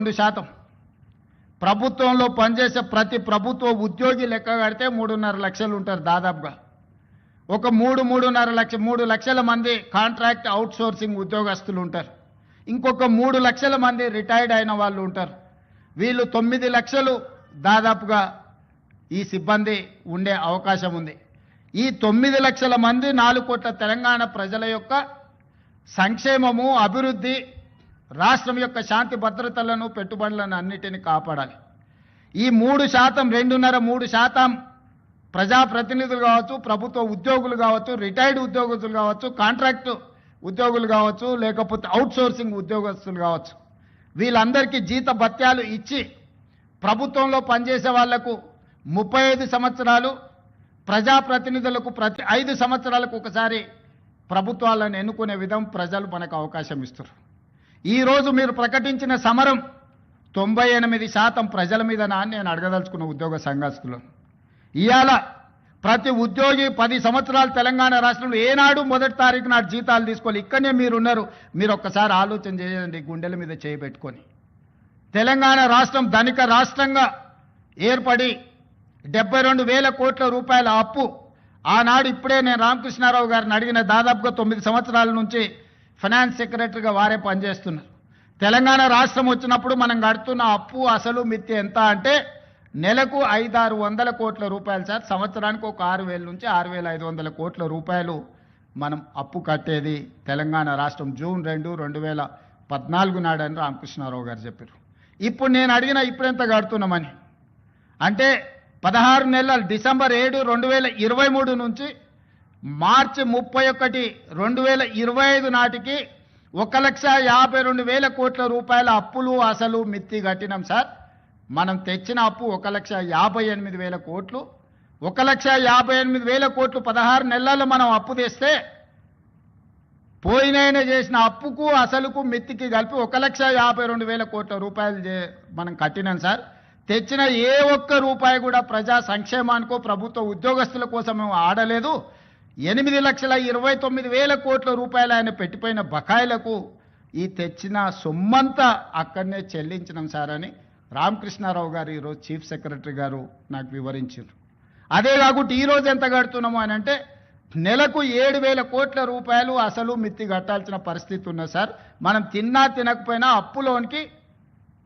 2%. ప్రభుత్వంలో పనిచేసే ప్రతి ప్రభుత్వ ఉద్యోగి లెక్క కడితే 3.5 లక్షలు ఉంటారు దాదాపుగా. ఒక 3 లక్షల మంది కాంట్రాక్ట్ అవుట్సోర్సింగ్ ఉద్యోగస్తులు ఉంటారు. ఇంకొక 3 లక్షల మంది రిటైర్డ్ అయిన వాళ్ళు ఉంటారు. వీళ్ళు 9 లక్షలు దాదాపుగా ఈ సిబ్బంది ఉండే అవకాశం ఉంది. ఈ 9 లక్షల మంది 4 కోట్ల తెలంగాణ ప్రజల యొక్క సంక్షేమము, అభివృద్ధి, రాష్ట్రం యొక్క శాంతి భద్రతలను, పెట్టుబడులను అన్నిటిని కాపాడాలి. ఈ 3%, 2.5-3% ప్రజాప్రతినిధులు కావచ్చు, ప్రభుత్వ ఉద్యోగులు కావచ్చు, రిటైర్డ్ ఉద్యోగస్తులు కావచ్చు, కాంట్రాక్ట్ ఉద్యోగులు కావచ్చు, లేకపోతే అవుట్సోర్సింగ్ ఉద్యోగస్తులు కావచ్చు, వీళ్ళందరికీ జీత భత్యాలు ఇచ్చి ప్రభుత్వంలో పనిచేసే వాళ్లకు 35 సంవత్సరాలు, ప్రజాప్రతినిధులకు ప్రతి 5 సంవత్సరాలకు ఒకసారి ప్రభుత్వాలను ఎన్నుకునే విధం ప్రజలు మనకు అవకాశం ఇస్తారు. ఈరోజు మీరు ప్రకటించిన సమరం 98% ప్రజల మీద నేను అడగదలుచుకున్న ఉద్యోగ సంఘస్థులు. ఇవాళ ప్రతి ఉద్యోగి 10 సంవత్సరాలు తెలంగాణ రాష్ట్రంలో ఏనాడు మొదటి తారీఖు నాడు జీతాలు తీసుకోవాలి. ఇక్కడనే మీరున్నారు. మీరు ఒక్కసారి ఆలోచన చేయండి, గుండెల మీద చేయబెట్టుకొని. తెలంగాణ రాష్ట్రం ధనిక రాష్ట్రంగా ఏర్పడి 72,000 కోట్ల రూపాయల అప్పు ఆనాడు, ఇప్పుడే నేను రామకృష్ణారావు గారిని అడిగిన, దాదాపుగా 9 సంవత్సరాల నుంచి ఫైనాన్స్ సెక్రటరీగా వారే పనిచేస్తున్నారు. తెలంగాణ రాష్ట్రం వచ్చినప్పుడు మనం కడుతున్న అప్పు అసలు మిత్తి ఎంత అంటే నెలకు 500-600 కోట్ల రూపాయలు సార్. సంవత్సరానికి ఒక 6,000 నుంచి 6,500 కోట్ల రూపాయలు మనం అప్పు కట్టేది తెలంగాణ రాష్ట్రం జూన్ 2, 2014 నాడని రామకృష్ణారావు గారు చెప్పారు. ఇప్పుడు నేను అడిగిన ఇప్పుడెంత కడుతున్నామని అంటే 16 నెలలు, డిసెంబర్ 7, 2023 నుంచి మార్చి 31, 2025 నాటికి 1,52,000 కోట్ల రూపాయల అప్పులు అసలు మిత్తి కట్టినాం సార్. మనం తెచ్చిన అప్పు 1,58,000 కోట్లు. 1,58,000 కోట్లు 16 నెలల్లో మనం అప్పు తెస్తే పోయినైన చేసిన అప్పుకు అసలుకు మిత్తికి కలిపి 1,52,000 కోట్ల రూపాయలు మనం కట్టినాం సార్. తెచ్చిన ఏ ఒక్క రూపాయి కూడా ప్రజా సంక్షేమానికో ప్రభుత్వ ఉద్యోగస్తుల కోసం మేము ఆడలేదు. 8,29,000 కోట్ల రూపాయలు ఆయన పెట్టిపోయిన బకాయిలకు ఈ తెచ్చిన సొమ్మంతా అక్కడనే చెల్లించినాం సార్ అని రామకృష్ణారావు గారు ఈరోజు చీఫ్ సెక్రటరీ గారు నాకు వివరించారు. అదే కాకుండా ఈరోజు ఎంత కడుతున్నాము అని అంటే నెలకు 7,000 కోట్ల రూపాయలు అసలు మిత్తి కట్టాల్సిన పరిస్థితి ఉన్నది సార్. మనం తిన్నా తినకపోయినా అప్పులోనికి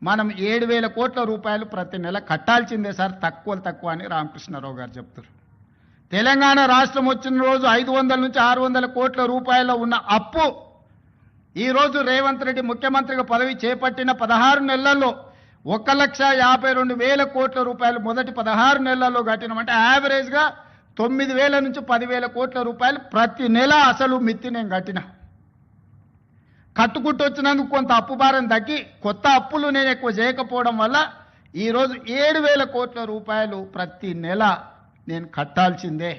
మనం 7,000 కోట్ల రూపాయలు ప్రతి నెల కట్టాల్సిందే సార్, తక్కువ అని రామకృష్ణారావు గారు చెప్తారు. తెలంగాణ రాష్ట్రం వచ్చిన రోజు 500 నుంచి 600 కోట్ల రూపాయల ఉన్న అప్పు ఈరోజు రేవంత్ రెడ్డి ముఖ్యమంత్రిగా పదవి చేపట్టిన 16 నెలల్లో 1,52,000 కోట్ల రూపాయలు మొదటి 16 నెలల్లో కట్టినామంటే యావరేజ్గా 9,000 నుంచి 10,000 కోట్ల రూపాయలు ప్రతి నెల అసలు మిత్తి నేను కట్టిన. కట్టుకుంటూ వచ్చినందుకు కొంత అప్పు భారం తగ్గి కొత్త అప్పులు నేను ఎక్కువ చేయకపోవడం వల్ల ఈరోజు 7,000 కోట్ల రూపాయలు ప్రతి నెల నేను కట్టాల్సిందే.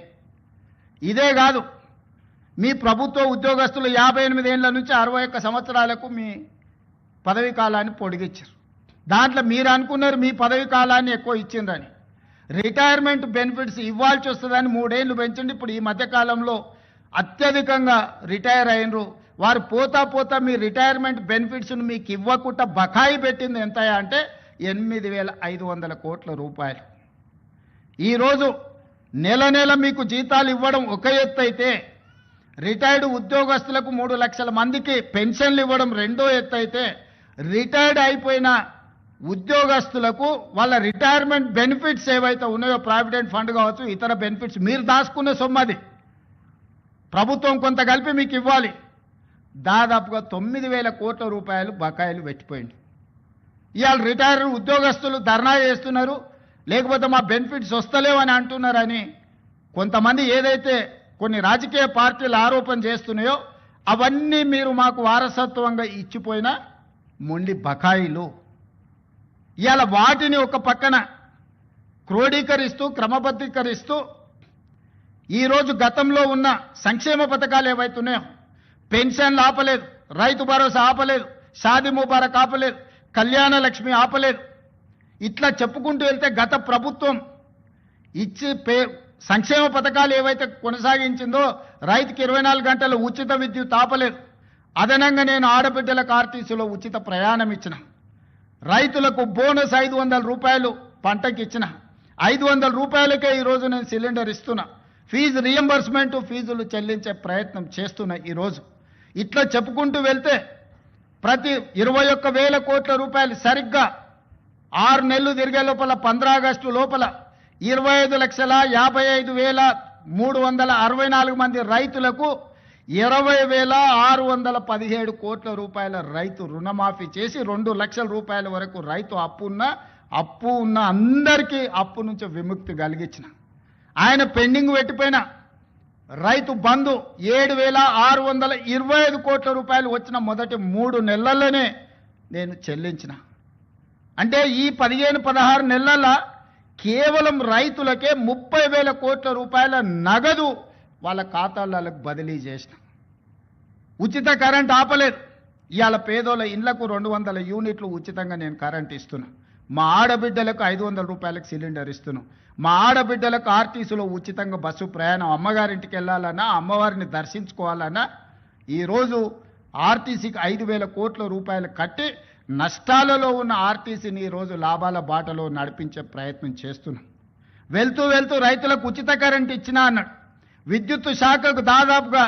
ఇదే కాదు, మీ ప్రభుత్వ ఉద్యోగస్తులు 58 ఏళ్ల నుంచి 61 సంవత్సరాలకు మీ పదవీ కాలాన్ని పొడిగించారు. దాంట్లో మీరు అనుకున్నారు మీ పదవీ కాలాన్ని ఎక్కువ ఇచ్చిందని. రిటైర్మెంట్ బెనిఫిట్స్ ఇవ్వాల్సి వస్తుందని 3 ఏళ్ళు పెంచండి. ఇప్పుడు ఈ మధ్యకాలంలో అత్యధికంగా రిటైర్ అయినరు వారు పోతా మీ రిటైర్మెంట్ బెనిఫిట్స్ను మీకు ఇవ్వకుండా బకాయి పెట్టింది ఎంత అంటే 8,500 కోట్ల రూపాయలు. ఈరోజు నెల మీకు జీతాలు ఇవ్వడం ఒక ఎత్తు అయితే, రిటైర్డ్ ఉద్యోగస్తులకు 3 లక్షల మందికి పెన్షన్లు ఇవ్వడం రెండో ఎత్తు అయితే, రిటైర్డ్ అయిపోయిన ఉద్యోగస్తులకు వాళ్ళ రిటైర్మెంట్ బెనిఫిట్స్ ఏవైతే ఉన్నాయో ప్రావిడెంట్ ఫండ్ కావచ్చు, ఇతర బెనిఫిట్స్ మీరు దాచుకునే సొమ్మది ప్రభుత్వం కొంత కలిపి మీకు ఇవ్వాలి. దాదాపుగా 9,000 కోట్ల రూపాయలు బకాయిలు పెట్టిపోయింది. ఇవాళ రిటైర్ ఉద్యోగస్తులు ధర్నా చేస్తున్నారు, లేకపోతే మా బెనిఫిట్స్ వస్తలేవని అంటున్నారని కొంతమంది ఏదైతే కొన్ని రాజకీయ పార్టీలు ఆరోపణ చేస్తున్నాయో అవన్నీ మీరు మాకు వారసత్వంగా ఇచ్చిపోయిన మొండి బకాయిలు. ఇవాళ వాటిని ఒక పక్కన క్రోడీకరిస్తూ క్రమబద్ధీకరిస్తూ ఈరోజు గతంలో ఉన్న సంక్షేమ పథకాలు ఏవైతున్నాయో పెన్షన్లు ఆపలేదు, రైతు భరోసా ఆపలేదు, షాదీ ముబారక్ ఆపలేదు, కళ్యాణ లక్ష్మి ఆపలేదు. ఇట్లా చెప్పుకుంటూ వెళ్తే గత ప్రభుత్వం ఇచ్చి సంక్షేమ పథకాలు ఏవైతే కొనసాగించిందో రైతుకి 24 గంటల ఉచిత విద్యుత్ ఆపలేదు. అదనంగా నేను ఆడబిడ్డలకు ఆర్టీసీలో ఉచిత ప్రయాణం ఇచ్చిన. రైతులకు బోనస్ 500 రూపాయలు పంటకి ఇచ్చిన 500 రూపాయలకే ఈరోజు నేను సిలిండర్ ఇస్తున్నా. ఫీజు రియంబర్స్మెంట్, ఫీజులు చెల్లించే ప్రయత్నం చేస్తున్నా ఈరోజు. ఇట్లా చెప్పుకుంటూ వెళ్తే ప్రతి 21,000 కోట్ల రూపాయలు సరిగ్గా 6 నెలలు తిరిగే లోపల 15 ఆగస్టు లోపల 25,55,364 మంది రైతులకు 20,617 కోట్ల రూపాయల రైతు రుణమాఫీ చేసి 2 లక్షల రూపాయల వరకు రైతు అప్పు ఉన్న అందరికీ అప్పు నుంచి విముక్తి కలిగించిన. ఆయన పెండింగ్ పెట్టిపోయిన రైతు బంధు 7,625 కోట్ల రూపాయలు వచ్చిన మొదటి 3 నెలల్లోనే నేను చెల్లించిన. అంటే ఈ 15-16 నెలల కేవలం రైతులకే 30,000 కోట్ల రూపాయల నగదు వాళ్ళ ఖాతాలకు బదిలీ చేసిన. ఉచిత కరెంట్ ఆపలేదు. ఇవాళ పేదోళ్ళ ఇళ్లకు 200 యూనిట్లు ఉచితంగా నేను కరెంట్ ఇస్తున్నా. మా ఆడబిడ్డలకు 500 రూపాయలకు సిలిండర్ ఇస్తున్నాం. మా ఆడబిడ్డలకు ఆర్టీసీలో ఉచితంగా బస్సు ప్రయాణం, అమ్మగారింటికి వెళ్ళాలన్నా, అమ్మవారిని దర్శించుకోవాలన్నా ఈరోజు ఆర్టీసీకి 5,000 కోట్ల రూపాయలు కట్టి నష్టాలలో ఉన్న ఆర్టీసీని ఈరోజు లాభాల బాటలో నడిపించే ప్రయత్నం చేస్తున్నాం. వెళ్తూ రైతులకు ఉచిత కరెంట్ ఇచ్చినా అన్నాడు. విద్యుత్ శాఖకు దాదాపుగా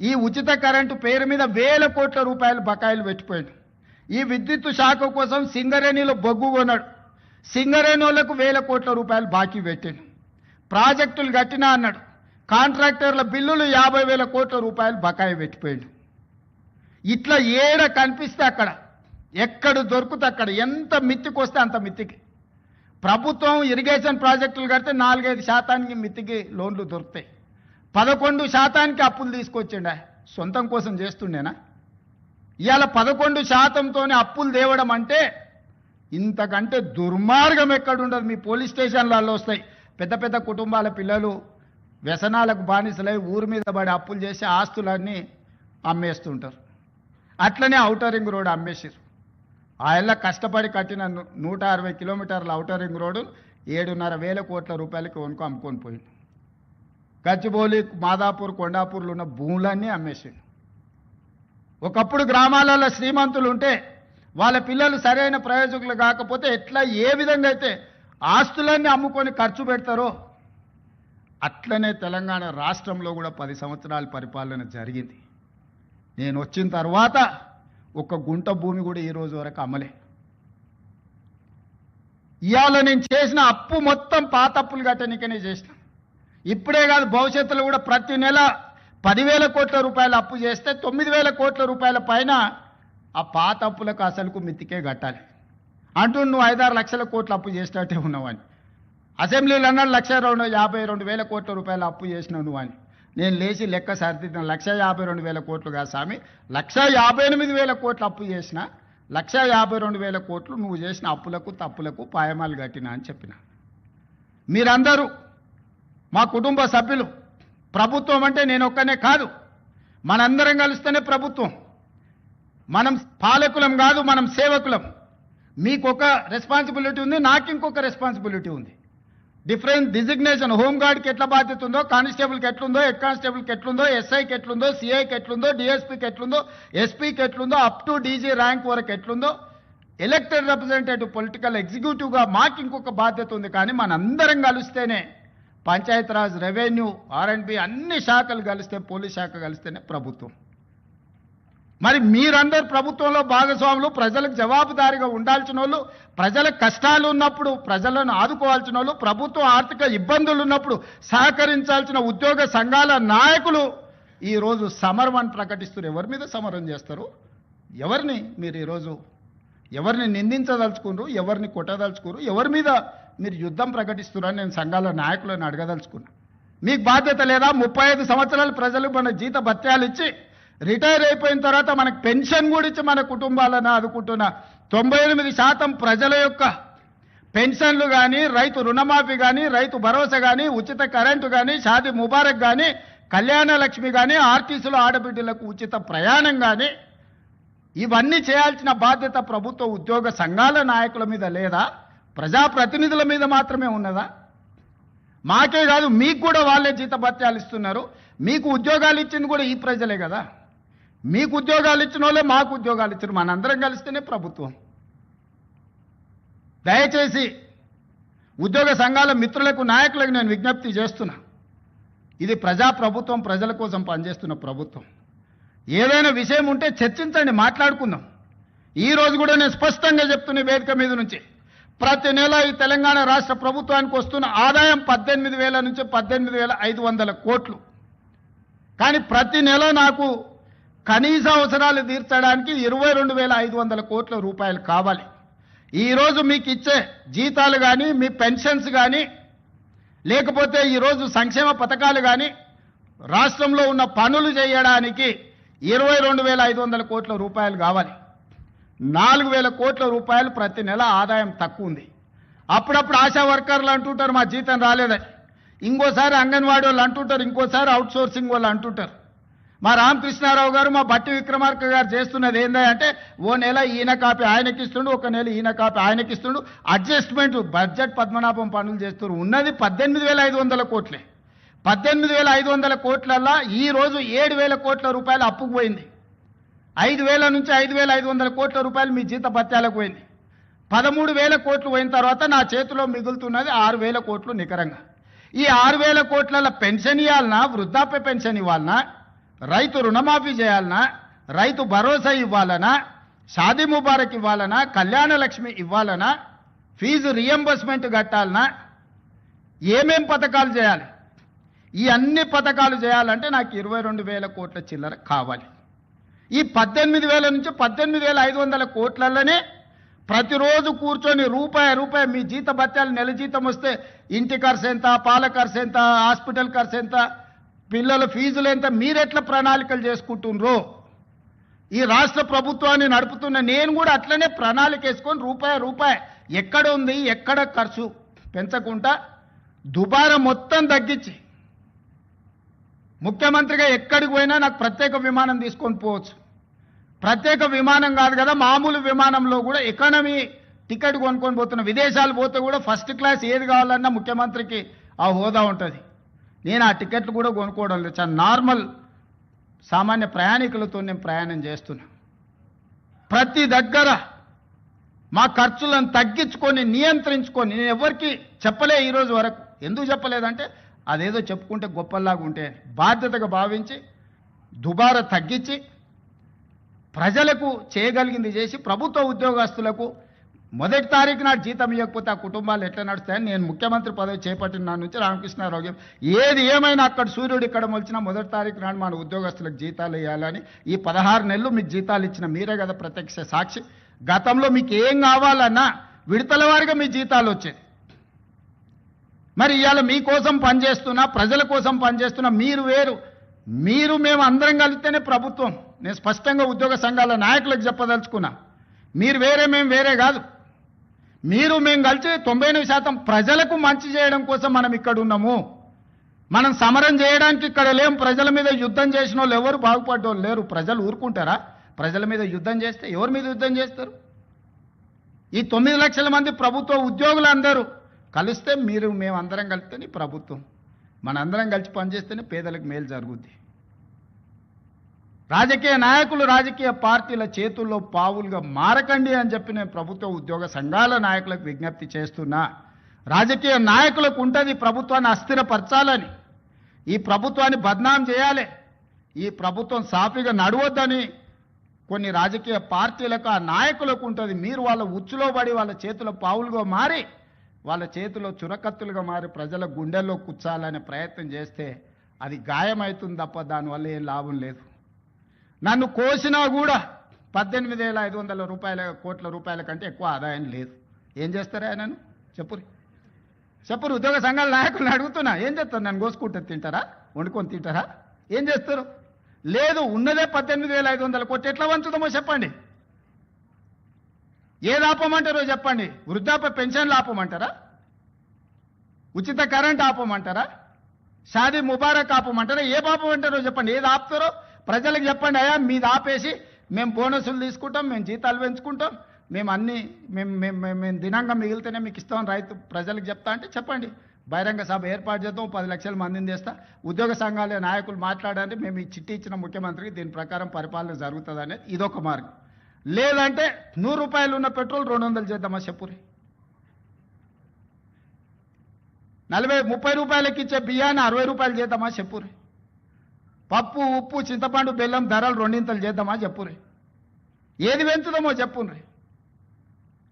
ఈ ఉచిత కరెంటు పేరు మీద 1,000 కోట్ల రూపాయలు బకాయిలు పెట్టిపోయాడు. ఈ విద్యుత్ శాఖ కోసం సింగరేణిలో బొగ్గు కొన్నాడు. సింగరేణి వాళ్ళకు 1,000 కోట్ల రూపాయలు బాకీ పెట్టాడు. ప్రాజెక్టులు కట్టినా అన్నాడు. కాంట్రాక్టర్ల బిల్లులు 50,000 కోట్ల రూపాయలు బకాయి పెట్టిపోయాడు. ఇట్లా ఏడ కనిపిస్తే అక్కడ, ఎక్కడ దొరికితే అక్కడ, ఎంత మిత్తికి వస్తే అంత మిత్తికి ప్రభుత్వం ఇరిగేషన్ ప్రాజెక్టులు కడితే 4-5% మిత్తికి లోన్లు దొరుకుతాయి. 11% అప్పులు తీసుకొచ్చిండా. సొంతం కోసం చేస్తుండేనా? ఇవాళ 11%తోనే అప్పులు తేవడం అంటే ఇంతకంటే దుర్మార్గం ఎక్కడుండదు. మీ పోలీస్ స్టేషన్లలో వస్తాయి. పెద్ద కుటుంబాల పిల్లలు వ్యసనాలకు బానిసలై ఊరి మీద పడి అప్పులు చేసి ఆస్తులన్నీ అమ్మేస్తుంటారు. అట్లనే ఔటర్ రింగ్ రోడ్ అమ్మేసారు. ఆయన కష్టపడి కట్టిన 160 కిలోమీటర్ల ఔటర్ రింగ్ రోడ్డు 7,500 కోట్ల రూపాయలకి అమ్ముకొని పోయింది. గచ్చిబౌలి, మాదాపూర్, కొండాపూర్లో ఉన్న భూములన్నీ అమ్మేసాడు. ఒకప్పుడు గ్రామాలలో శ్రీమంతులు ఉంటే వాళ్ళ పిల్లలు సరైన ప్రయోజకులు కాకపోతే ఎట్లా ఏ విధంగా అయితే ఆస్తులన్నీ అమ్ముకొని ఖర్చు పెడతారో అట్లనే తెలంగాణ రాష్ట్రంలో కూడా 10 సంవత్సరాల పరిపాలన జరిగింది. నేను వచ్చిన తర్వాత ఒక గుంట భూమి కూడా ఈ రోజు వరకు అమ్మలే. ఇవాళ నేను చేసిన అప్పు మొత్తం పాత అప్పులు కట్టనికనే చేసిన. ఇప్పుడే కాదు, భవిష్యత్తులో కూడా ప్రతి నెల 10,000 కోట్ల రూపాయలు అప్పు చేస్తే 9,000 కోట్ల రూపాయల పైన ఆ పాత అప్పులకు అసలుకు మిత్తికే కట్టాలి అంటూ నువ్వు 5-6 లక్షల కోట్ల అప్పు చేసినట్టే ఉన్నావని. అసెంబ్లీలో అన్నాడు 1,52,000 కోట్ల రూపాయలు అప్పు చేసినావు నువ్వు అని. నేను లేచి లెక్క సరిదిద్దాను. 1,52,000 కోట్లు కాదు స్వామి, 1,58,000 కోట్లు అప్పు చేసిన. 1,52,000 కోట్లు నువ్వు చేసిన అప్పులకు తప్పులకు పాయమాలు కట్టినా అని చెప్పిన. మీరందరూ మా కుటుంబ సభ్యులు. ప్రభుత్వం అంటే నేను ఒక్కనే కాదు, మనందరం కలిస్తేనే ప్రభుత్వం. మనం పాలకులం కాదు, మనం సేవకులం. మీకు ఒక రెస్పాన్సిబిలిటీ ఉంది, నాకు ఇంకొక రెస్పాన్సిబిలిటీ ఉంది. Different designation. హోంగార్డ్కి ఎట్లా బాధ్యత ఉందో, కానిస్టేబుల్కి ఎట్లుందో, హెడ్ కానిస్టేబుల్కి ఎట్లుందో, ఎస్ఐకి ఎట్లుందో, సిఐకి ఎట్లుందో, డిఎస్పీకి ఎట్లుందో, ఎస్పీకి ఎట్లుందో, అప్ టు డీజీ ర్యాంక్ వరకు ఎట్లుందో, ఎలక్టెడ్ రిప్రజెంటేటివ్ పొలిటికల్ ఎగ్జిక్యూటివ్గా మాకు ఇంకొక బాధ్యత ఉంది. కానీ మనందరం కలిస్తేనే పంచాయతీరాజ్, రెవెన్యూ, ఆర్ఎండ్బి అన్ని శాఖలు కలిస్తే, పోలీస్ శాఖ కలిస్తేనే ప్రభుత్వం. మరి మీరందరూ ప్రభుత్వంలో భాగస్వాములు, ప్రజలకు జవాబుదారీగా ఉండాల్సిన వాళ్ళు, ప్రజల కష్టాలు ఉన్నప్పుడు ప్రజలను ఆదుకోవాల్సిన వాళ్ళు, ప్రభుత్వం ఆర్థిక ఇబ్బందులు ఉన్నప్పుడు సహకరించాల్సిన ఉద్యోగ సంఘాల నాయకులు ఈరోజు సమరం ప్రకటిస్తారు. ఎవరి మీద సమరం చేస్తారు? ఎవరిని మీరు ఈరోజు ఎవరిని నిందించదలుచుకున్నారు? ఎవరిని కొట్టదలుచుకున్నారు? ఎవరి మీద మీరు యుద్ధం ప్రకటిస్తున్నారని నేను సంఘాల నాయకులను అడగదలుచుకున్నా. మీకు బాధ్యత లేదా? 35 సంవత్సరాలు ప్రజలు మన జీత భత్యాలు ఇచ్చి రిటైర్ అయిపోయిన తర్వాత మనకు పెన్షన్ కూడా ఇచ్చి మన కుటుంబాలను ఆదుకుంటున్న 98% ప్రజల యొక్క పెన్షన్లు కానీ, రైతు రుణమాఫీ కానీ, రైతు భరోసా కానీ, ఉచిత కరెంటు కానీ, షాదీ ముబారక్ కానీ, కళ్యాణ లక్ష్మి కానీ, ఆర్టీసీలో ఆడబిడ్డలకు ఉచిత ప్రయాణం కానీ, ఇవన్నీ చేయాల్సిన బాధ్యత ప్రభుత్వ ఉద్యోగ సంఘాల నాయకుల మీద లేదా? ప్రజాప్రతినిధుల మీద మాత్రమే ఉన్నదా? మాకే కాదు, మీకు కూడా వాళ్ళే జీత భత్యాలు ఇస్తున్నారు. మీకు ఉద్యోగాలు ఇచ్చింది కూడా ఈ ప్రజలే కదా. మీకు ఉద్యోగాలు ఇచ్చిన వాళ్ళే మాకు ఉద్యోగాలు ఇచ్చారు. మనందరం కలిస్తేనే ప్రభుత్వం. దయచేసి ఉద్యోగ సంఘాల మిత్రులకు నాయకులకు నేను విజ్ఞప్తి చేస్తున్నా, ఇది ప్రజాప్రభుత్వం, ప్రజల కోసం పనిచేస్తున్న ప్రభుత్వం. ఏదైనా విషయం ఉంటే చర్చించండి, మాట్లాడుకుందాం. ఈ రోజు కూడా నేను స్పష్టంగా చెప్తున్న వేదిక మీద నుంచి, ప్రతి నెల ఈ తెలంగాణ రాష్ట్ర ప్రభుత్వానికి వస్తున్న ఆదాయం 18,000 నుంచి 18,500 కోట్లు. కానీ ప్రతి నెల నాకు కనీస అవసరాలు తీర్చడానికి 22,500 కోట్ల రూపాయలు కావాలి. ఈరోజు మీకు ఇచ్చే జీతాలు కానీ, మీ పెన్షన్స్ కానీ, లేకపోతే ఈరోజు సంక్షేమ పథకాలు కానీ, రాష్ట్రంలో ఉన్న పనులు చేయడానికి 22,500 కోట్ల రూపాయలు కావాలి. 4,000 కోట్ల రూపాయలు ప్రతి నెల ఆదాయం తక్కువ ఉంది. అప్పుడప్పుడు ఆశా వర్కర్లు అంటుంటారు మా జీతం రాలేదని, ఇంకోసారి అంగన్వాడీ వాళ్ళు అంటుంటారు, ఇంకోసారి అవుట్ సోర్సింగ్ వాళ్ళు అంటుంటారు. మా రామకృష్ణారావు గారు, మా బట్టి విక్రమార్క గారు చేస్తున్నది ఏంటంటే, ఓ నెల ఈయన కాపీ ఆయనకి ఇస్తుండు, ఒక నెల ఈయన కాపీ ఆయనకి ఇస్తుండు, అడ్జస్ట్మెంట్ బడ్జెట్ పద్మనాభం పనులు చేస్తున్నారు. ఉన్నది 18,500 కోట్లే. 18,500 కోట్లల్లా ఈరోజు 7,000 కోట్ల రూపాయలు అప్పుకు పోయింది. 5,000 నుంచి 5,500 కోట్ల రూపాయలు మీ జీత భత్యాలకు పోయింది. 13,000 కోట్లు పోయిన తర్వాత నా చేతిలో మిగులుతున్నది 6,000 కోట్లు నికరంగా. ఈ 6,000 కోట్ల పెన్షన్ ఇవ్వాలన్నా, వృద్ధాప్య పెన్షన్ ఇవ్వాలన్నా, రైతు రుణమాఫీ చేయాలన్నా, రైతు భరోసా ఇవ్వాలనా, షాదీ ముబారక్ ఇవ్వాలనా, కళ్యాణ లక్ష్మి ఇవ్వాలనా, ఫీజు రియంబర్స్మెంట్ కట్టాలనా, ఏమేం పథకాలు చేయాలి? ఈ అన్ని పథకాలు చేయాలంటే నాకు 22,000 కోట్ల చిల్లర కావాలి. ఈ 18,000 నుంచి 18,500 కోట్లలోనే ప్రతిరోజు కూర్చొని రూపాయి మీ జీత భత్యాలు నెల జీతం వస్తే ఇంటి ఖర్చు ఎంత, పాల ఖర్చు ఎంత, హాస్పిటల్ ఖర్చు ఎంత, పిల్లల ఫీజులు ఎంత, మీరెట్లా ప్రణాళికలు చేసుకుంటున్నారో, ఈ రాష్ట్ర ప్రభుత్వాన్ని నడుపుతున్న నేను కూడా అట్లనే ప్రణాళిక వేసుకొని రూపాయి ఎక్కడ ఉంది, ఎక్కడ ఖర్చు పెంచకుండా దుబారా మొత్తం తగ్గించి, ముఖ్యమంత్రిగా ఎక్కడికి పోయినా నాకు ప్రత్యేక విమానం తీసుకొని పోవచ్చు. ప్రత్యేక విమానం కాదు కదా, మామూలు విమానంలో కూడా ఎకానమీ టికెట్ కొనుక్కొని పోతున్నా. విదేశాలు పోతే కూడా ఫస్ట్ క్లాస్ ఏది కావాలన్నా ముఖ్యమంత్రికి ఆ హోదా ఉంటుంది. నేను ఆ టికెట్లు కూడా కొనుక్కోవడం లేదు. చాలా నార్మల్ సామాన్య ప్రయాణికులతో నేను ప్రయాణం చేస్తున్నా. ప్రతి దగ్గర మా ఖర్చులను తగ్గించుకొని, నియంత్రించుకొని, నేను ఎవరికి చెప్పలే ఈరోజు వరకు. ఎందుకు చెప్పలేదంటే అదేదో చెప్పుకుంటే గొప్పలాగా ఉంటే బాధ్యతగా భావించి దుబారా తగ్గించి ప్రజలకు చేయగలిగింది చేసి, ప్రభుత్వ ఉద్యోగస్తులకు 1వ తారీఖు నాడు జీతం ఇవ్వకపోతే ఆ కుటుంబాలు ఎట్లా నడుస్తాయని నేను ముఖ్యమంత్రి పదవి చేపట్టిన నాటి నుంచి రామకృష్ణారావు గారు ఏది ఏమైనా అక్కడ సూర్యుడు ఇక్కడ మొలిచినా 1వ తారీఖు నాడు మన ఉద్యోగస్తులకు జీతాలు ఇవ్వాలని, ఈ 16 నెలలు మీకు జీతాలు ఇచ్చిన మీరే కదా ప్రత్యక్ష సాక్షి. గతంలో మీకు ఏం కావాలన్నా విడతల వారిగా మీ జీతాలు వచ్చేది. మరి ఇవాళ మీకోసం పనిచేస్తున్నా, ప్రజల కోసం పనిచేస్తున్నా, మీరు వేరు, మీరు మేము అందరం కలిస్తేనే ప్రభుత్వం. నేను స్పష్టంగా ఉద్యోగ సంఘాల నాయకులకు చెప్పదలుచుకున్నా, మీరు వేరే మేము వేరే కాదు. మీరు మేము కలిసి 99% ప్రజలకు మంచి చేయడం కోసం మనం ఇక్కడ ఉన్నాము. మనం సమరం చేయడానికి ఇక్కడ లేం. ప్రజల మీద యుద్ధం చేసిన వాళ్ళు ఎవరు బాగుపడ్డోళ్ళు లేరు. ప్రజలు ఊరుకుంటారా? ప్రజల మీద యుద్ధం చేస్తే ఎవరి మీద యుద్ధం చేస్తారు? ఈ 9 లక్షల మంది ప్రభుత్వ ఉద్యోగులందరూ కలిస్తే, మీరు మేమందరం కలిస్తేనే ప్రభుత్వం. మనందరం కలిసి పనిచేస్తేనే పేదలకు మేలు జరుగుద్ది. రాజకీయ నాయకులు రాజకీయ పార్టీల చేతుల్లో పావులుగా మారకండి అని చెప్పి నేను ప్రభుత్వ ఉద్యోగ సంఘాల నాయకులకు విజ్ఞప్తి చేస్తున్నా. రాజకీయ నాయకులకు ఉంటుంది ప్రభుత్వాన్ని అస్థిరపరచాలని, ఈ ప్రభుత్వాన్ని బద్నాం చేయాలి, ఈ ప్రభుత్వం సాఫీగా నడవద్దని కొన్ని రాజకీయ పార్టీలకు, ఆ నాయకులకు ఉంటుంది. మీరు వాళ్ళ ఉచ్చులో పడి వాళ్ళ చేతిలో పావులుగా మారి, వాళ్ళ చేతిలో చురకత్తులుగా మారి ప్రజల గుండెల్లో కూర్చాలనే ప్రయత్నం చేస్తే అది గాయమవుతుంది తప్ప దానివల్ల ఏం లాభం లేదు. నన్ను కోసినా కూడా 18,500 కోట్ల రూపాయల కంటే ఎక్కువ ఆదాయం లేదు. ఏం చేస్తారా నన్ను చెప్పురు ఉద్యోగ సంఘాల నాయకులను అడుగుతున్నా, ఏం చేస్తారు? నన్ను కోసుకుంటే తింటారా, వండుకొని తింటారా, ఏం చేస్తారు? లేదు, ఉన్నదే 18,500 కోట్లు. ఎట్లా వంచుదామో చెప్పండి. ఏది ఆపమంటారో చెప్పండి. వృద్ధాప్య పెన్షన్లు ఆపమంటారా? ఉచిత కరెంట్ ఆపమంటారా? షాదీ ముబారక్ ఆపమంటారా? ఏ ఆపమంటారో చెప్పండి. ఏది ఆపుతారో ప్రజలకు చెప్పండి. అయ్యా మీది ఆపేసి మేము బోనసులు తీసుకుంటాం, మేము జీతాలు పెంచుకుంటాం, మేము అన్నీ మేము దినంగా మిగిలితేనే మీకు ఇస్తాం రైతు ప్రజలకు చెప్తా అంటే చెప్పండి. బహిరంగ సభ ఏర్పాటు చేద్దాం, 10 లక్షల మందిని చేస్తా. ఉద్యోగ సంఘాల నాయకులు మాట్లాడండి, మేము ఈ చిట్టి ఇచ్చిన ముఖ్యమంత్రికి దీని ప్రకారం పరిపాలన జరుగుతుంది అనేది ఇదొక మార్గం. లేదంటే 100 రూపాయలు ఉన్న పెట్రోల్ 200 చేద్దామా చెప్పురి. 30 రూపాయలకి ఇచ్చే బియ్యాన్ని 60 రూపాయలు చేద్దామా చెప్పుర్రి. పప్పు ఉప్పు చింతపండు బెల్లం ధరలు రెండింతలు చేద్దామా చెప్పుర్రి. ఏది పెంచుదామో చెప్పుండ్రి.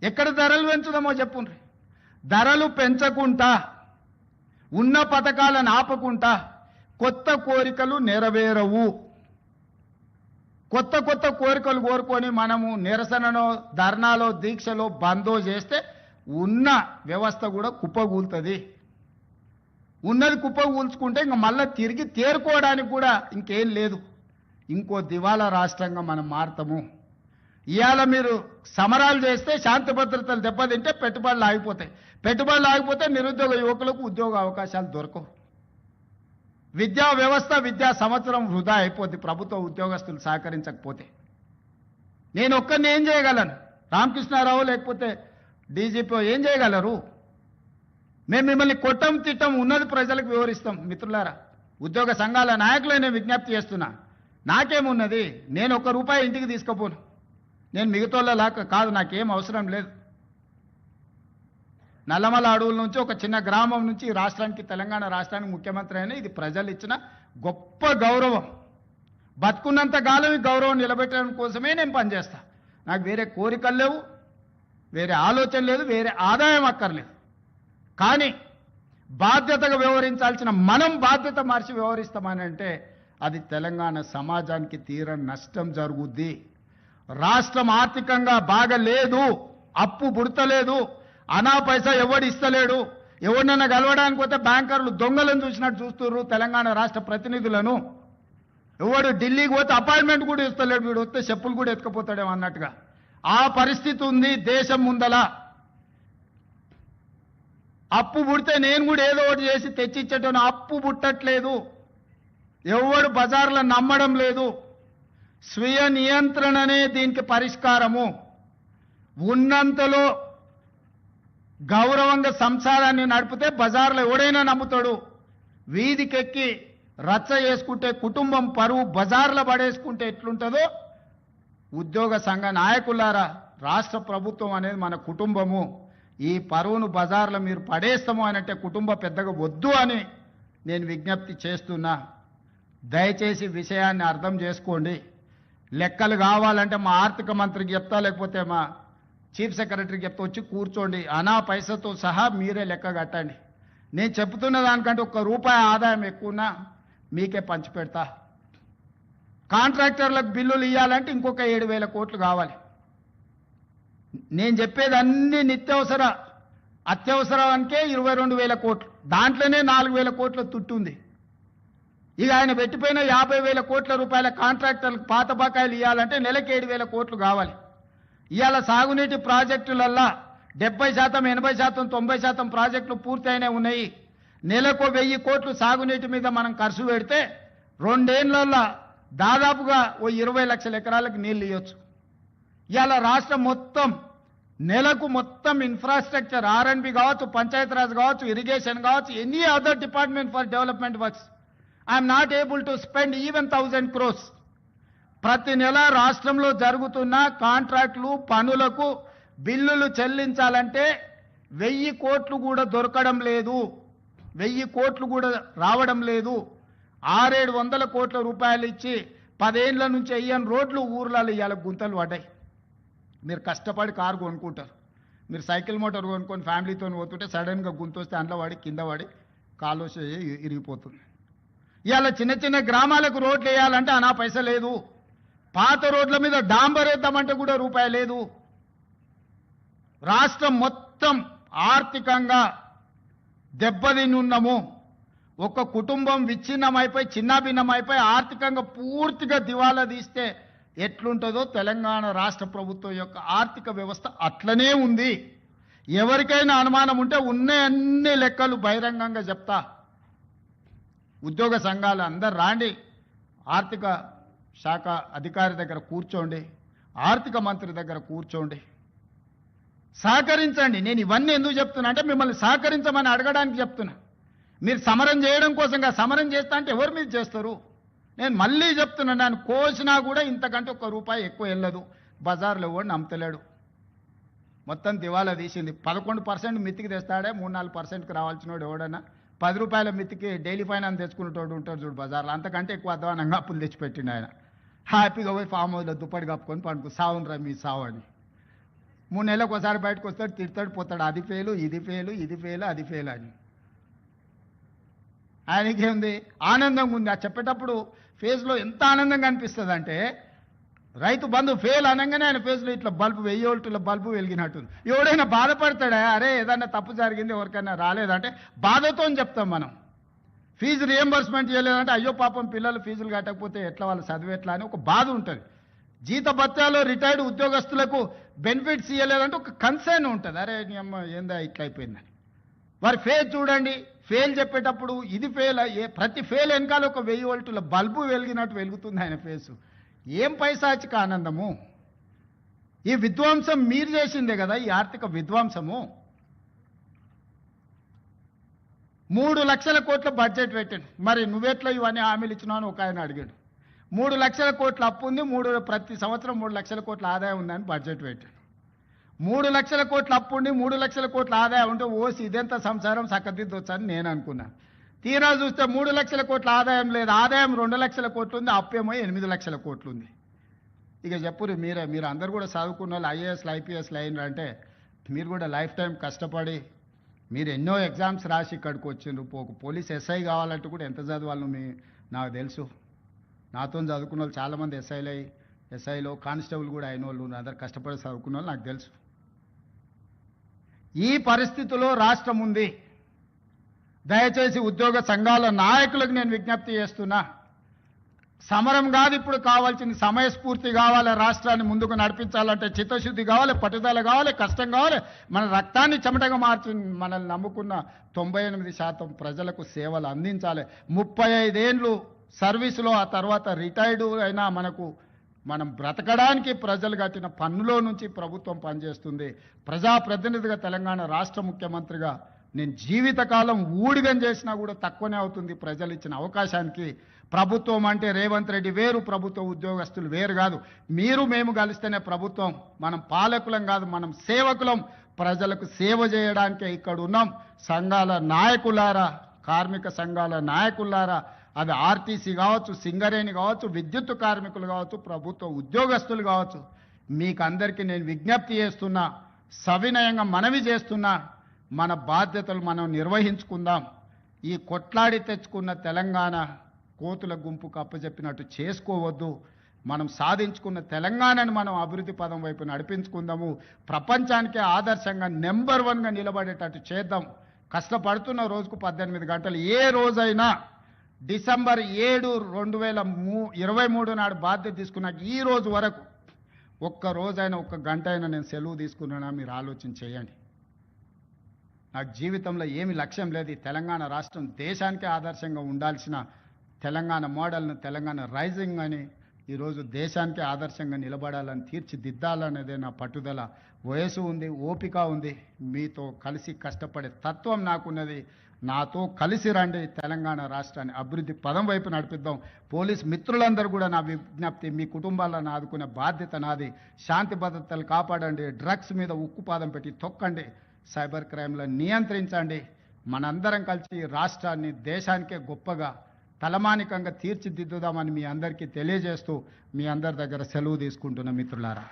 ఎక్కడ ధరలు పెంచుదామో చెప్పుండ్రి. ధరలు పెంచకుండా ఉన్న పథకాలను ఆపకుండా కొత్త కోరికలు నెరవేరవు. కొత్త కొత్త కోరికలు కోరుకొని మనము నిరసనలో ధర్నాలో దీక్షలో బందో చేస్తే ఉన్న వ్యవస్థ కూడా కుప్పగూలుతుంది. ఉన్నది కుప్పగూల్చుకుంటే ఇంక మళ్ళీ తిరిగి తేరుకోవడానికి కూడా ఇంకేం లేదు. ఇంకో దివాలా రాష్ట్రంగా మనం మారుతాము. ఇవాళ మీరు సమరాలు చేస్తే శాంతి భద్రతలు దెబ్బతింటే పెట్టుబడులు ఆగిపోతాయి. పెట్టుబడులు ఆగిపోతే నిరుద్యోగ యువకులకు ఉద్యోగ అవకాశాలు దొరకవు. విద్యా వ్యవస్థ విద్యా సంవత్సరం వృధా అయిపోద్ది ప్రభుత్వ ఉద్యోగస్తులు సహకరించకపోతే. నేను ఒక్కరిని ఏం చేయగలను? రామకృష్ణారావు లేకపోతే డీజీపీ ఏం చేయగలరు? మేము మిమ్మల్ని కొట్టం తిట్టం ఉన్నది ప్రజలకు వివరిస్తాం. మిత్రులారా, ఉద్యోగ సంఘాల నాయకులనే విజ్ఞప్తి చేస్తున్నా. నాకేమున్నది? నేను ₹1 ఇంటికి తీసుకుపోను. నేను మిగతాలాగా కాదు, నాకేం అవసరం లేదు. నల్లమల అడవుల నుంచి ఒక చిన్న గ్రామం నుంచి రాష్ట్రానికి తెలంగాణ రాష్ట్రానికి ముఖ్యమంత్రి అయినా ఇది ప్రజలు ఇచ్చిన గొప్ప గౌరవం. బతుకున్నంత కాలం ఈ గౌరవం నిలబెట్టడం కోసమే నేను పనిచేస్తా. నాకు వేరే కోరికలు లేవు, వేరే ఆలోచన లేదు, వేరే ఆదాయం అక్కర్లేదు. కానీ బాధ్యతగా వ్యవహరించాల్సిన మనం బాధ్యత మార్చి వ్యవహరిస్తామని అంటే అది తెలంగాణ సమాజానికి తీరని నష్టం జరుగుద్ది. రాష్ట్రం ఆర్థికంగా బాగా లేదు, అప్పు పుడతలేదు, అనా పైసా ఎవడు ఇస్తలేడు. ఎవరినైనా కలవడానికి పోతే బ్యాంకర్లు దొంగలను చూసినట్టు చూస్తున్నారు తెలంగాణ రాష్ట్ర ప్రతినిధులను. ఎవడు ఢిల్లీకి పోతే అపాయింట్మెంట్ కూడా ఇస్తలేడు, వీడు వస్తే చెప్పులు కూడా ఎత్తుకుపోతాడేమో అన్నట్టుగా ఆ పరిస్థితి ఉంది దేశం ముందల. అప్పు పుడితే నేను కూడా ఏదో ఒకటి చేసి తెచ్చిచ్చేటోను. అప్పు పుట్టట్లేదు, ఎవడు బజార్లో నమ్మడం లేదు. స్వీయ నియంత్రణనే దీనికి పరిష్కారము. ఉన్నంతలో గౌరవంగా సంసారాన్ని నడిపితే బజార్లో ఎవడైనా నమ్ముతాడు. వీధికెక్కి రచ్చ చేసుకుంటే కుటుంబం పరువు బజార్లో పడేసుకుంటే ఎట్లుంటుందో ఉద్యోగ సంఘ నాయకులారా, రాష్ట్ర ప్రభుత్వం అనేది మన కుటుంబము. ఈ పరువును బజార్లో మీరు పడేస్తాము అనంటే కుటుంబ పెద్దగా వద్దు అని నేను విజ్ఞప్తి చేస్తున్నా. దయచేసి విషయాన్ని అర్థం చేసుకోండి. లెక్కలు కావాలంటే మా ఆర్థిక మంత్రికి చెప్తా, లేకపోతే మా చీఫ్ సెక్రటరీకి చెప్తా, వచ్చి కూర్చోండి. అనా పైసతో సహా మీరే లెక్క కట్టండి. నేను చెప్తున్న దానికంటే ₹1 ఆదాయం ఎక్కువనా మీకే పంచిపెడతా. కాంట్రాక్టర్లకు బిల్లులు ఇవ్వాలంటే ఇంకొక 7,000 కోట్లు కావాలి. నేను చెప్పేది అన్ని నిత్యావసర అత్యవసరానికే 22,000 కోట్లు. దాంట్లోనే 4,000 కోట్ల తుట్టుంది. ఇక ఆయన పెట్టిపోయిన 50,000 కోట్ల రూపాయల కాంట్రాక్టర్లకు పాత బకాయిలు ఇవ్వాలంటే నెలకి 7,000 కోట్లు కావాలి. ఇవాళ సాగునీటి ప్రాజెక్టులల్లా 70%, 80%, 90% ప్రాజెక్టులు పూర్తయినే ఉన్నాయి. నెలకు 1,000 కోట్లు సాగునీటి మీద మనం ఖర్చు పెడితే 2 ఏళ్లలో దాదాపుగా 20 లక్షల ఎకరాలకు నీళ్లు ఇవ్వచ్చు. ఇవాళ రాష్ట్రం మొత్తం నెలకు మొత్తం ఇన్ఫ్రాస్ట్రక్చర్ R&B కావచ్చు, పంచాయతీరాజ్ కావచ్చు, ఇరిగేషన్ కావచ్చు, any other department for development works I'm not able to spend even 1,000 crores. ప్రతి నెల రాష్ట్రంలో జరుగుతున్న కాంట్రాక్టులు పనులకు బిల్లులు చెల్లించాలంటే 1,000 కోట్లు కూడా దొరకడం లేదు, 1,000 కోట్లు కూడా రావడం లేదు. 600-700 కోట్ల రూపాయలు ఇచ్చి 10 ఏళ్ల నుంచి వెయ్యని రోడ్లు ఊర్లలో ఇవాళ గుంతలు పడ్డాయి. మీరు కష్టపడి కారు కొనుక్కుంటారు, మీరు సైకిల్ మోటార్ కొనుక్కొని ఫ్యామిలీతో పోతుంటే సడన్గా గుంత వస్తే అందులో పడి కింద పడి కాలు ఇరిగిపోతుంది. ఇవాళ చిన్న చిన్న గ్రామాలకు రోడ్లు వేయాలంటే అనా పైసా లేదు. పాత రోడ్ల మీద డాంబర్ వేద్దామంటే కూడా రూపాయి లేదు. రాష్ట్రం మొత్తం ఆర్థికంగా దెబ్బతిని ఉన్నాము. ఒక కుటుంబం విచ్ఛిన్నమైపోయి చిన్నాభిన్నమైపోయి ఆర్థికంగా పూర్తిగా దివాలా తీస్తే ఎట్లుంటుందో తెలంగాణ రాష్ట్ర ప్రభుత్వం యొక్క ఆర్థిక వ్యవస్థ అట్లనే ఉంది. ఎవరికైనా అనుమానం ఉంటే ఉన్న అన్ని లెక్కలు బహిరంగంగా చెప్తా. ఉద్యోగ సంఘాలు అందరు రాండి, ఆర్థిక శాఖ అధికారి దగ్గర కూర్చోండి, ఆర్థిక మంత్రి దగ్గర కూర్చోండి, సహకరించండి. నేను ఇవన్నీ ఎందుకు చెప్తున్నా అంటే మిమ్మల్ని సహకరించమని అడగడానికి చెప్తున్నా. మీరు సమరం చేయడం కోసంగా సమరం చేస్తా అంటే ఎవరు మీరు చేస్తారు? నేను మళ్ళీ చెప్తున్నా, నేను కోసినా కూడా ఇంతకంటే ₹1 ఎక్కువ వెళ్ళదు. బజార్లో ఎవడు నమ్మతలేడు. మొత్తం దివాలా తీసింది. 11% మిత్తికి తెస్తాడే, 3-4%కి రావాల్సినోడు ఎవడన్నా 10 రూపాయల మిత్తికి డైలీ ఫైనాన్స్ తెచ్చుకునేటోడు ఉంటాడు చూడు బజార్లో, అంతకంటే ఎక్కువ అధ్వానంగా అప్పులు తెచ్చిపెట్టిండు ఆయన. హ్యాపీగా పోయి ఫామ్ హౌస్లో దుప్పటి కప్పుకొని పండుకు సావునరా మీ సావు అని. 3 నెలలకు ఒకసారి బయటకు వస్తాడు, తిడతాడు, పోతాడు, అది ఫెయిలు, ఇది ఫెయిలు, ఇది ఫెయిలు, అది ఫెయిల్ అని. ఆయనకేముంది, ఆనందంగా ఉంది. ఆ చెప్పేటప్పుడు ఫేస్లో ఎంత ఆనందంగా అనిపిస్తుంది అంటే, రైతు బంధు ఫెయిల్ అనగానే ఆయన ఫేస్లో ఇట్లా బల్బు 1000 వోల్టుల బల్బు వెలిగినట్టుంది. ఎవడైనా బాధపడతాడా, అరే ఏదన్నా తప్పు జరిగింది ఎవరికైనా రాలేదంటే బాధతో చెప్తాం మనం. ఫీజు రియంబర్స్మెంట్ చేయలేదంటే అయ్యో పాపం పిల్లలు ఫీజులు కట్టకపోతే ఎట్లా వాళ్ళు చదివి ఎట్లా అని ఒక బాధ ఉంటుంది. జీత భత్యాలు రిటైర్డ్ ఉద్యోగస్తులకు బెనిఫిట్స్ ఇవ్వలేదంటే ఒక కన్సర్న్ ఉంటుంది, అరే నీ అమ్మ ఏందా ఇట్లా అయిపోయిందని. వారి ఫెయిల్ చూడండి, ఫెయిల్ చెప్పేటప్పుడు ఇది ఫెయిల్, ప్రతి ఫెయిల్ వెనకాల ఒక 1000 వోల్టుల బల్బు వెలిగినట్టు వెలుగుతుంది ఆయన ఫేసు. ఏం పైశాచిక ఆనందము! ఈ విధ్వంసం మీరు చేసిందే కదా, ఈ ఆర్థిక విధ్వంసము. 3 లక్షల కోట్ల బడ్జెట్ పెట్టాడు, మరి నువ్వెట్లా ఇవన్నీ హామీలు ఇచ్చినావు అని ఒక ఆయన అడిగాడు. 3 లక్షల కోట్ల అప్పు ఉంది, ప్రతి సంవత్సరం 3 లక్షల కోట్ల ఆదాయం ఉందని బడ్జెట్ పెట్టాడు. 3 లక్షల కోట్ల అప్పు ఉండి 3 లక్షల కోట్ల ఆదాయం ఉంటే ఓసి ఇదెంత సంసారం చక్కదిద్దొచ్చని నేను అనుకున్నా. తీరా చూస్తే 3 లక్షల కోట్ల ఆదాయం లేదు, ఆదాయం 2 లక్షల కోట్లు ఉంది, అప్పేమో 8 లక్షల కోట్లు ఉంది. ఇక చెప్పురు మీరు అందరు కూడా చదువుకున్న వాళ్ళు ఐఏఎస్లు ఐపీఎస్లు అయినారంటే మీరు కూడా లైఫ్ టైం కష్టపడి మీరు ఎన్నో ఎగ్జామ్స్ రాసి ఇక్కడికి వచ్చిండ్రు. ఒక పోలీస్ ఎస్ఐ కావాలంటే కూడా ఎంత చదవాలను నాకు తెలుసు. నాతో చదువుకున్న వాళ్ళు చాలామంది ఎస్ఐలో కానిస్టేబుల్ కూడా అయిన వాళ్ళు అందరు కష్టపడి చదువుకున్న వాళ్ళు నాకు తెలుసు. ఈ పరిస్థితిలో రాష్ట్రం ఉంది. దయచేసి ఉద్యోగ సంఘాల నాయకులకు నేను విజ్ఞప్తి చేస్తున్నా, సమరం కాదు ఇప్పుడు కావాల్సింది, సమయస్ఫూర్తి కావాలి. రాష్ట్రాన్ని ముందుకు నడిపించాలంటే చిత్తశుద్ధి కావాలి, పట్టుదల కావాలి, కష్టం కావాలి. మన రక్తాన్ని చెమటగా మార్చి మనల్ని నమ్ముకున్న 98% ప్రజలకు సేవలు అందించాలి. 35 ఏళ్ళు సర్వీసులో ఆ తర్వాత రిటైర్డ్ అయినా మనం బ్రతకడానికి ప్రజలు కట్టిన పన్నులో నుంచి ప్రభుత్వం పనిచేస్తుంది. ప్రజాప్రతినిధిగా తెలంగాణ రాష్ట్ర ముఖ్యమంత్రిగా నేను జీవితకాలం ఊడిగం చేసినా కూడా తక్కువనే అవుతుంది ప్రజలు ఇచ్చిన అవకాశానికి. ప్రభుత్వం అంటే రేవంత్ రెడ్డి వేరు, ప్రభుత్వ ఉద్యోగస్తులు వేరు కాదు. మేము కలిస్తేనే ప్రభుత్వం. మనం పాలకులం కాదు, మనం సేవకులం. ప్రజలకు సేవ చేయడానికే ఇక్కడ ఉన్నాం. సంఘాల నాయకులారా, కార్మిక సంఘాల నాయకులారా, అది ఆర్టీసీ కావచ్చు, సింగరేణి కావచ్చు, విద్యుత్ కార్మికులు కావచ్చు, ప్రభుత్వ ఉద్యోగస్తులు కావచ్చు, మీకు అందరికీ నేను విజ్ఞప్తి చేస్తున్నా, సవినయంగా మనవి చేస్తున్నా, మన బాధ్యతలు మనం నిర్వహించుకుందాం. ఈ కొట్లాడి తెచ్చుకున్న తెలంగాణ కోతుల గుంపుకు అప్పచెప్పినట్టు చేసుకోవద్దు. మనం సాధించుకున్న తెలంగాణను మనం అభివృద్ధి పదం వైపు నడిపించుకుందాము. ప్రపంచానికే ఆదర్శంగా నెంబర్ 1గా నిలబడేటట్టు చేద్దాం. కష్టపడుతున్న రోజుకు 18 గంటలు. ఏ రోజైనా డిసెంబర్ 7, 2023 నాడు బాధ్యత తీసుకున్నాక ఈ రోజు వరకు ఒక్క రోజైనా, ఒక్క గంట అయినా నేను సెలవు తీసుకున్నానా మీరు ఆలోచన చేయండి. నాకు జీవితంలో ఏమి లక్ష్యం లేదు. తెలంగాణ రాష్ట్రం దేశానికే ఆదర్శంగా ఉండాల్సిన తెలంగాణ మోడల్ను, తెలంగాణ రైజింగ్ అని ఈరోజు దేశానికే ఆదర్శంగా నిలబడాలని, తీర్చిదిద్దాలనేదే నా పట్టుదల. వయసు ఉంది, ఓపిక ఉంది, మీతో కలిసి కష్టపడే తత్వం నాకున్నది. నాతో కలిసి రండి, తెలంగాణ రాష్ట్రాన్ని అభివృద్ధి పదం వైపు నడిపిద్దాం. పోలీస్ మిత్రులందరూ కూడా నా విజ్ఞప్తి, మీ కుటుంబాలను ఆదుకునే బాధ్యత నాది. శాంతి భద్రతలు కాపాడండి, డ్రగ్స్ మీద ఉక్కుపాదం పెట్టి తొక్కండి, సైబర్ క్రైమ్లను నియంత్రించండి. మనందరం కలిసి రాష్ట్రాన్ని దేశానికే గొప్పగా తలమానికంగా తీర్చిదిద్దుదామని మీ అందరికీ తెలియజేస్తూ మీ అందరి దగ్గర సెలవు తీసుకుంటున్న మిత్రులారా.